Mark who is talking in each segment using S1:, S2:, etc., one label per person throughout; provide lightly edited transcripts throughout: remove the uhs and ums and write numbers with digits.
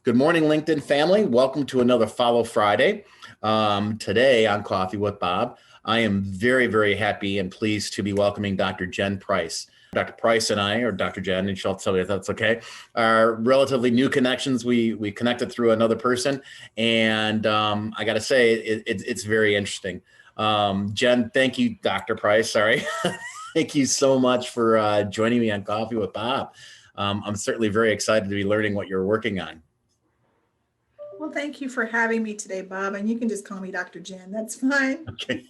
S1: Good morning, LinkedIn family. Welcome to another Follow Friday. Today on Coffee with Bob, I am very, very happy and pleased to be welcoming Dr. Jen Price. Dr. Price and I, or Dr. Jen, and she'll tell you if that's okay, are relatively new connections. We connected through another person, and I got to say, it's very interesting. Jen, thank you, Dr. Price. Sorry. Thank you so much for joining me on Coffee with Bob. I'm certainly very excited to be learning what you're working on.
S2: Well, thank you for having me today, Bob. And you can just call me Dr. Jen. That's fine.
S1: Okay.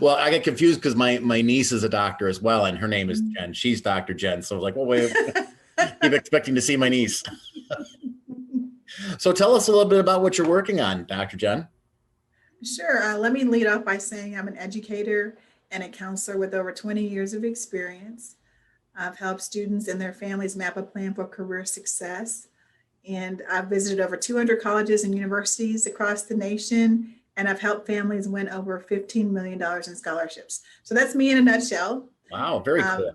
S1: Well, I get confused because my niece is a doctor as well, and her name is Jen. She's Dr. Jen. So I was like, oh, wait, keep expecting to see my niece. So tell us a little bit about what you're working on, Dr. Jen.
S2: Sure. Let me lead off by saying I'm an educator and a counselor with over 20 years of experience. I've helped students and their families map a plan for career success. And I've visited over 200 colleges and universities across the nation, and I've helped families win over $15 million in scholarships. So that's me in a nutshell.
S1: Wow, very
S2: Um,
S1: cool.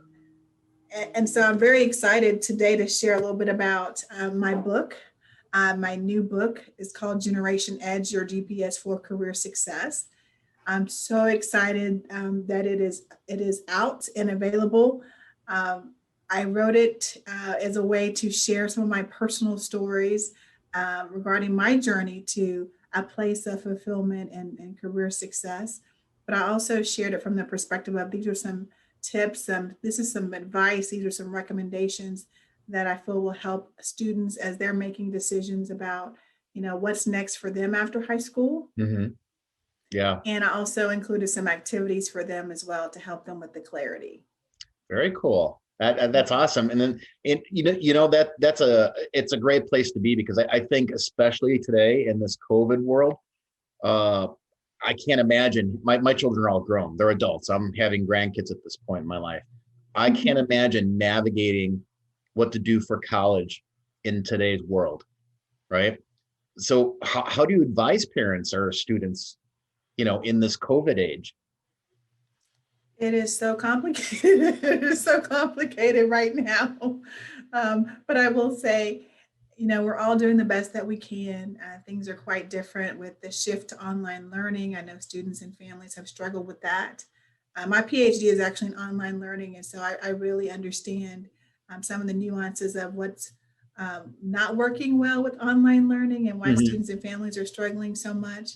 S2: and so I'm very excited today to share a little bit about my book. My new book is called Generation Edge, Your GPS for Career Success. I'm so excited that it is out and available. Um, I wrote it as a way to share some of my personal stories regarding my journey to a place of fulfillment and career success. But I also shared it from the perspective of these are some tips, this is some advice, these are some recommendations that I feel will help students as they're making decisions about, what's next for them after high school.
S1: Hmm. Yeah,
S2: And I also included some activities for them as well to help them with the clarity.
S1: very cool. That's awesome. And then it's a great place to be because I think especially today in this COVID world, uh, I can't imagine my children are all grown. They're adults. I'm having grandkids at this point in my life. I can't
S2: Mhm.
S1: imagine navigating what to do for college in today's world, right? So how do you advise parents or students, in this COVID age?
S2: It is so complicated. It is so complicated right now. But I will say, we're all doing the best that we can. Things are quite different with the shift to online learning. I know students and families have struggled with that. My PhD is actually in online learning, and so I really understand some of the nuances of what's not working well with online learning and why
S1: Hmm.
S2: students and families are struggling so much.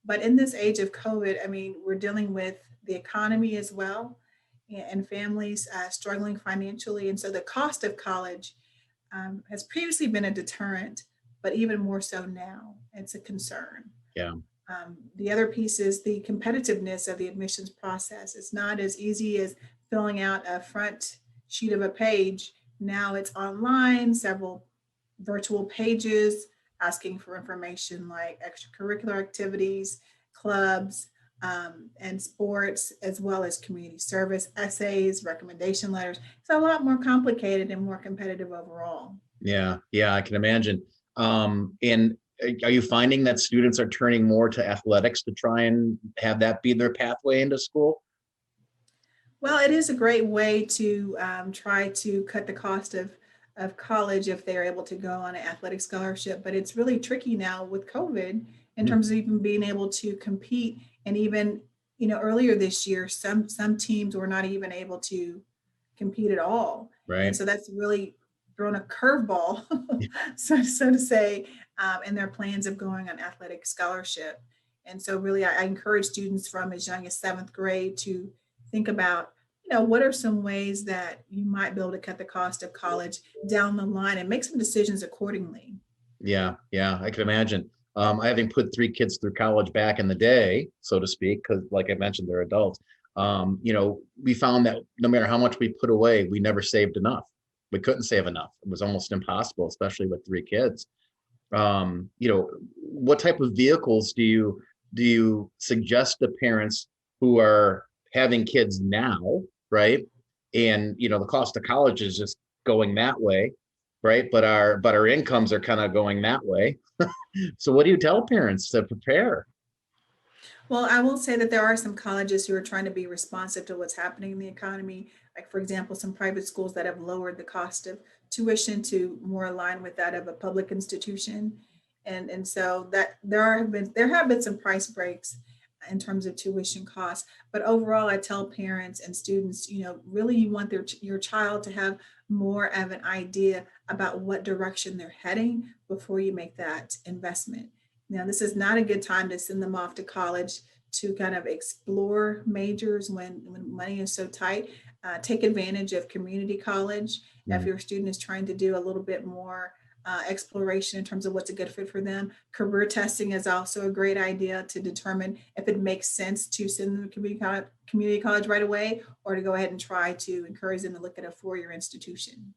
S2: But in this age of COVID, I mean, we're dealing with the economy as well and families struggling financially. And so the cost of college has previously been a deterrent, but even more so now, it's a concern.
S1: Yeah.
S2: The other piece is the competitiveness of the admissions process. It's not as easy as filling out a front sheet of a page. Now it's online, several virtual pages asking for information like extracurricular activities, clubs, and sports, as well as community service, essays, recommendation letters. It's a lot more complicated and more competitive overall.
S1: Yeah. Yeah. I can imagine. And are you finding that students are turning more to athletics to try and have that be their pathway into school?
S2: Well, it is a great way to try to cut the cost of college if they're able to go on an athletic scholarship. But it's really tricky now with COVID in
S1: Mhm.
S2: terms of even being able to compete. And even, earlier this year, some teams were not even able to compete at all. And
S1: Right.
S2: so that's really thrown a curveball, so to say, in their plans of going on athletic scholarship. And so really I encourage students from as young as seventh grade to think about, what are some ways that you might be able to cut the cost of college down the line and make some decisions accordingly.
S1: Yeah, yeah, I can imagine. I having put three kids through college back in the day, so to speak, because like I mentioned, they're adults. We found that no matter how much we put away, we never saved enough. We couldn't save enough. It was almost impossible, especially with three kids. What type of vehicles do you suggest to parents who are having kids now, right? And the cost of college is just going that way, right? But our incomes are kind of going that way. So what do you tell parents to prepare?
S2: Well, I will say that there are some colleges who are trying to be responsive to what's happening in the economy. Like, for example, some private schools that have lowered the cost of tuition to more align with that of a public institution. And so that there have been some price breaks in terms of tuition costs, but overall I tell parents and students, really you want your child to have more of an idea about what direction they're heading before you make that investment. Now, this is not a good time to send them off to college to kind of explore majors when money is so tight. Take advantage of community college. If your student is trying to do a little bit more exploration in terms of what's a good fit for them, career testing is also a great idea to determine if it makes sense to send them to community college right away, or to go ahead and try to encourage them to look at a four-year institution.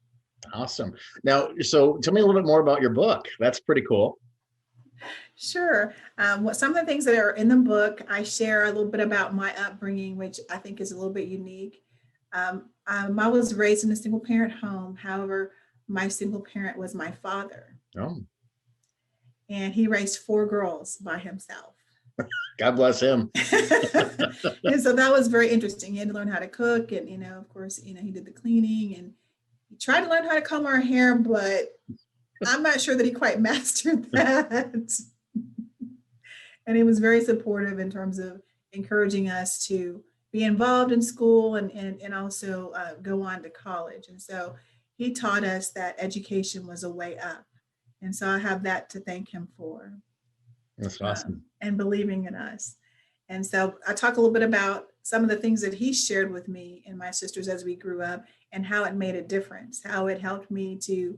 S1: Awesome. Now, so tell me a little bit more about your book. That's pretty cool.
S2: Sure. What some of the things that are in the book, I share a little bit about my upbringing, which I think is a little bit unique. I was raised in a single parent home. However, my single parent was my father.
S1: Oh,
S2: and he raised 4 girls by himself.
S1: God bless him.
S2: And so that was very interesting. He had to learn how to cook, and of course, he did the cleaning, and he tried to learn how to comb our hair, but I'm not sure that he quite mastered that. And he was very supportive in terms of encouraging us to be involved in school and also go on to college. And so he taught us that education was a way up. And so I have that to thank him for.
S1: That's awesome.
S2: And believing in us. And so I talk a little bit about some of the things that he shared with me and my sisters as we grew up, and how it made a difference, how it helped me to,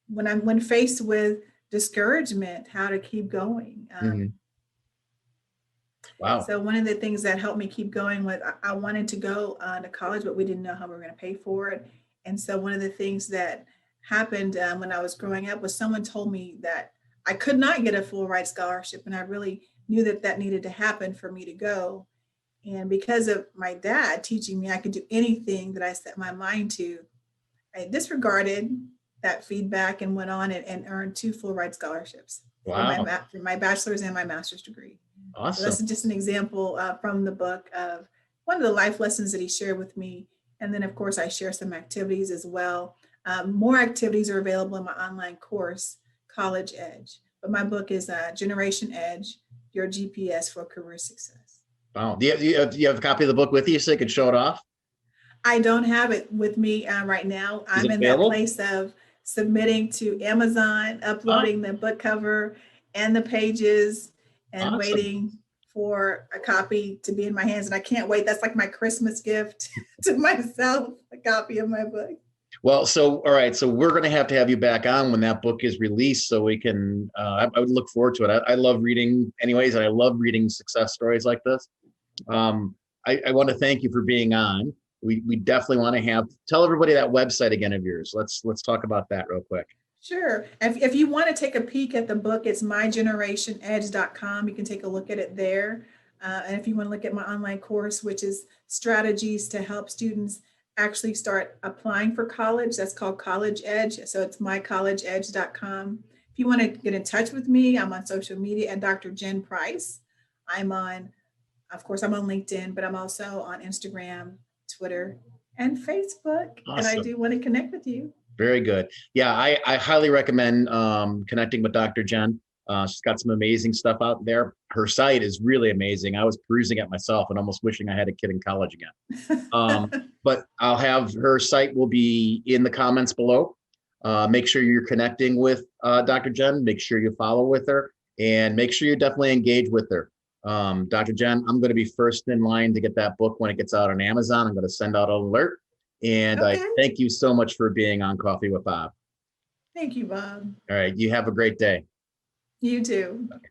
S2: when faced with discouragement, how to keep going.
S1: Wow.
S2: So one of the things that helped me keep going was I wanted to go to college, but we didn't know how we were going to pay for it. And so one of the things that happened when I was growing up was someone told me that I could not get a full ride scholarship. And I really knew that needed to happen for me to go. And because of my dad teaching me I could do anything that I set my mind to, I disregarded that feedback and went on and earned 2 full ride scholarships.
S1: Wow.
S2: For my bachelor's and my master's degree.
S1: Awesome.
S2: So that's just an example from the book of one of the life lessons that he shared with me. And then, of course, I share some activities as well. More activities are available in my online course, College Edge. But my book is Generation Edge, Your GPS for Career Success.
S1: Wow. Do you have a copy of the book with you so you can show it off?
S2: I don't have it with me right now. I'm in that place of submitting to Amazon, uploading the book cover and the pages, and waiting for a copy to be in my hands. And I can't wait. That's like my Christmas gift to myself, a copy of my book.
S1: Well, all right. So we're going to have you back on when that book is released, so we can, I would look forward to it. I love reading anyways, and I love reading success stories like this. I want to thank you for being on. We definitely want to tell everybody that website again of yours. Let's talk about that real quick.
S2: Sure. If you want to take a peek at the book, it's mygenerationedge.com. You can take a look at it there. And if you want to look at my online course, which is strategies to help students actually start applying for college, that's called College Edge. So it's mycollegeedge.com. If you want to get in touch with me, I'm on social media at Dr. Jen Price. Of course, I'm on LinkedIn, but I'm also on Instagram, Twitter, and Facebook.
S1: Awesome.
S2: And I do want to connect with you.
S1: Very good. Yeah, I highly recommend connecting with Dr. Jen. She's got some amazing stuff out there. Her site is really amazing. I was perusing it myself and almost wishing I had a kid in college again. But I'll have her site will be in the comments below. Make sure you're connecting with Dr. Jen. Make sure you follow with her, and make sure you definitely engage with her. Dr. Jen, I'm going to be first in line to get that book when it gets out on Amazon. I'm going to send out an alert. And okay. I thank you so much for being on Coffee with Bob.
S2: Thank you, Bob.
S1: All right. You have a great day.
S2: You too.
S1: Okay.